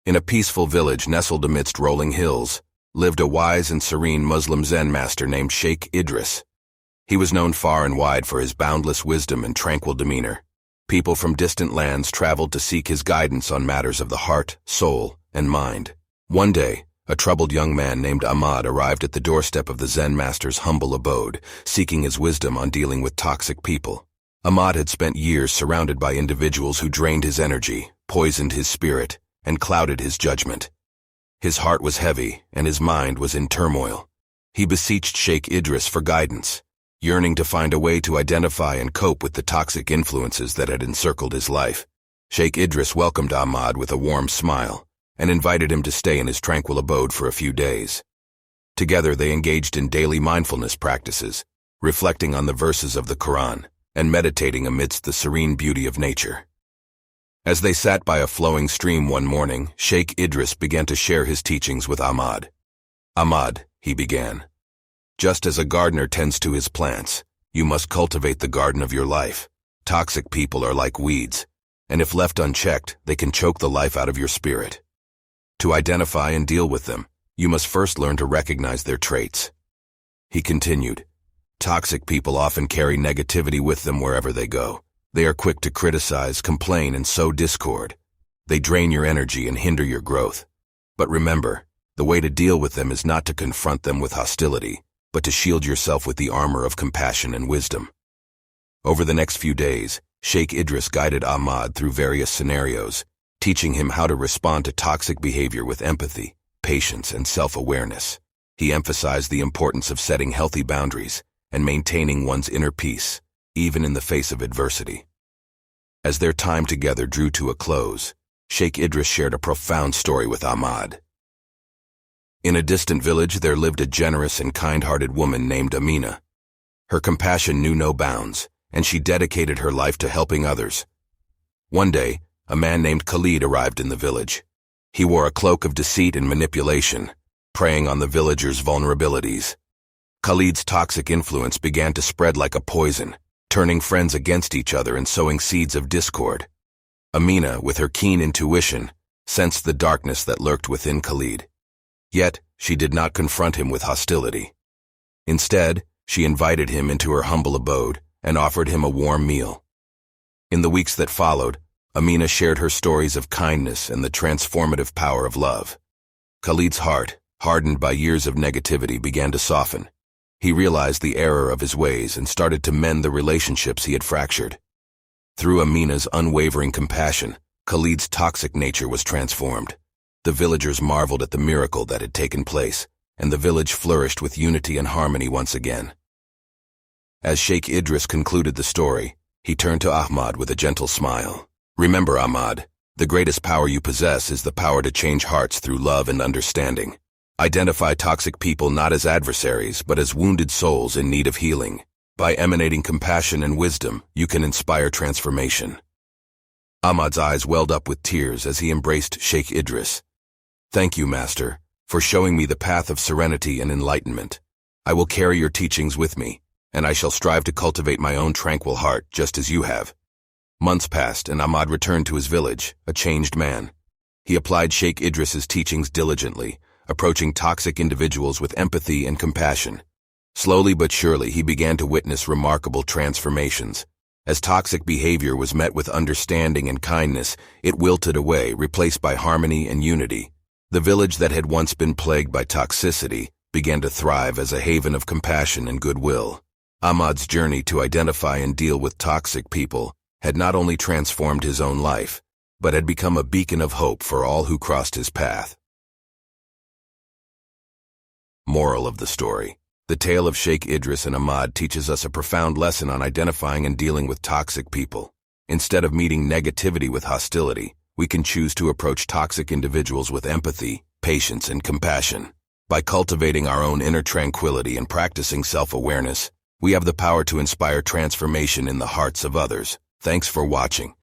In a peaceful village nestled amidst rolling hills, lived a wise and serene Muslim Zen master named Sheikh Idris. He was known far and wide for his boundless wisdom and tranquil demeanor. People from distant lands traveled to seek his guidance on matters of the heart, soul, and mind. One day, a troubled young man named Ahmad arrived at the doorstep of the Zen master's humble abode, seeking his wisdom on dealing with toxic people. Ahmad had spent years surrounded by individuals who drained his energy, poisoned his spirit, and clouded his judgment. His heart was heavy, and his mind was in turmoil. He beseeched Sheikh Idris for guidance, yearning to find a way to identify and cope with the toxic influences that had encircled his life. Sheikh Idris welcomed Ahmad with a warm smile and invited him to stay in his tranquil abode for a few days. Together they engaged in daily mindfulness practices, reflecting on the verses of the Quran and meditating amidst the serene beauty of nature. As they sat by a flowing stream one morning, Sheikh Idris began to share his teachings with Ahmad. "Ahmad," he began, "just as a gardener tends to his plants, you must cultivate the garden of your life. Toxic people are like weeds, and if left unchecked, they can choke the life out of your spirit. To identify and deal with them, you must first learn to recognize their traits." He continued, "Toxic people often carry negativity with them wherever they go. They are quick to criticize, complain, and sow discord. They drain your energy and hinder your growth. But remember, the way to deal with them is not to confront them with hostility, but to shield yourself with the armor of compassion and wisdom." Over the next few days, Sheikh Idris guided Ahmad through various scenarios, teaching him how to respond to toxic behavior with empathy, patience, and self-awareness. He emphasized the importance of setting healthy boundaries and maintaining one's inner peace, even in the face of adversity. As their time together drew to a close, Sheikh Idris shared a profound story with Ahmad. In a distant village there lived a generous and kind-hearted woman named Amina. Her compassion knew no bounds, and she dedicated her life to helping others. One day, a man named Khalid arrived in the village. He wore a cloak of deceit and manipulation, preying on the villagers' vulnerabilities. Khalid's toxic influence began to spread like a poison, turning friends against each other and sowing seeds of discord. Amina, with her keen intuition, sensed the darkness that lurked within Khalid. Yet, she did not confront him with hostility. Instead, she invited him into her humble abode and offered him a warm meal. In the weeks that followed, Amina shared her stories of kindness and the transformative power of love. Khalid's heart, hardened by years of negativity, began to soften. He realized the error of his ways and started to mend the relationships he had fractured. Through Amina's unwavering compassion, Khalid's toxic nature was transformed. The villagers marveled at the miracle that had taken place, and the village flourished with unity and harmony once again. As Sheikh Idris concluded the story, he turned to Ahmad with a gentle smile. "Remember, Ahmad, the greatest power you possess is the power to change hearts through love and understanding. Identify toxic people not as adversaries, but as wounded souls in need of healing. By emanating compassion and wisdom, you can inspire transformation." Ahmad's eyes welled up with tears as he embraced Sheikh Idris. "Thank you, Master, for showing me the path of serenity and enlightenment. I will carry your teachings with me, and I shall strive to cultivate my own tranquil heart just as you have." Months passed, and Ahmad returned to his village, a changed man. He applied Sheikh Idris's teachings diligently, approaching toxic individuals with empathy and compassion. Slowly but surely, he began to witness remarkable transformations. As toxic behavior was met with understanding and kindness, it wilted away, replaced by harmony and unity. The village that had once been plagued by toxicity began to thrive as a haven of compassion and goodwill. Ahmad's journey to identify and deal with toxic people had not only transformed his own life, but had become a beacon of hope for all who crossed his path. Moral of the story: the tale of Sheikh Idris and Ahmad teaches us a profound lesson on identifying and dealing with toxic people. Instead of meeting negativity with hostility, we can choose to approach toxic individuals with empathy, patience, and compassion. By cultivating our own inner tranquility and practicing self-awareness, we have the power to inspire transformation in the hearts of others. Thanks for watching.